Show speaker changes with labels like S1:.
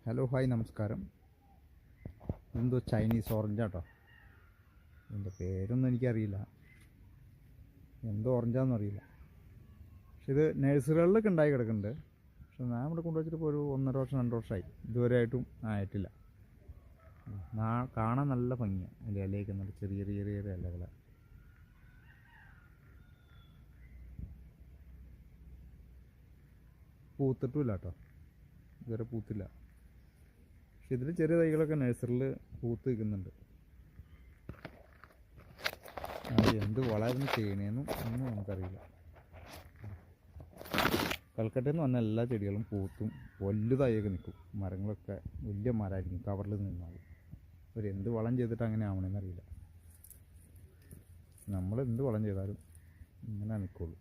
S1: Hello hi നമസ്കാരം. എന്തോ Chinese ഓറഞ്ചാട്ടോ. ഇതിൻ്റെ പേരൊന്നും എനിക്കറിയില്ല, എന്തോ ഓറഞ്ചാണെന്നും അറിയില്ല. പക്ഷെ ഇത് നഴ്സറികളിലൊക്കെ ഉണ്ടായി കിടക്കുന്നുണ്ട്. പക്ഷെ ഞാൻ ഇവിടെ കൊണ്ടുവച്ചിട്ട് ഇപ്പോൾ ഒരു 1.5 വർഷം 2 വർഷമായി. ഇതുവരെ ആയിട്ടും ആയിട്ടില്ല. കാണാൻ നല്ല ഭംഗിയാണ്. അതിൻ്റെ ഇലയൊക്കെ നല്ല ചെറിയ ചെറിയ ചെറിയ ഇലകൾ. പൂത്തിട്ടുമില്ല കേട്ടോ, ഇതുവരെ പൂത്തില്ല. പക്ഷെ ഇതിൽ ചെറിയ തൈകളൊക്കെ നഴ്സറിയിൽ പൂത്ത് നിൽക്കുന്നുണ്ട്. അത് എന്ത് വളർന്ന് ചെയ്യണേന്നും ഒന്നും നമുക്കറിയില്ല. കൽക്കട്ടയിൽ നിന്ന് വന്ന എല്ലാ ചെടികളും പൂത്തും വലുതായൊക്കെ നിൽക്കും. മരങ്ങളൊക്കെ വലിയ മരമായിരിക്കും കവറിൽ നിന്നാൽ. എന്ത് വളം ചെയ്തിട്ട് അങ്ങനെ ആവണമെന്നറിയില്ല. നമ്മൾ എന്ത് വളം ചെയ്താലും ഇങ്ങനെ നിൽക്കുള്ളൂ.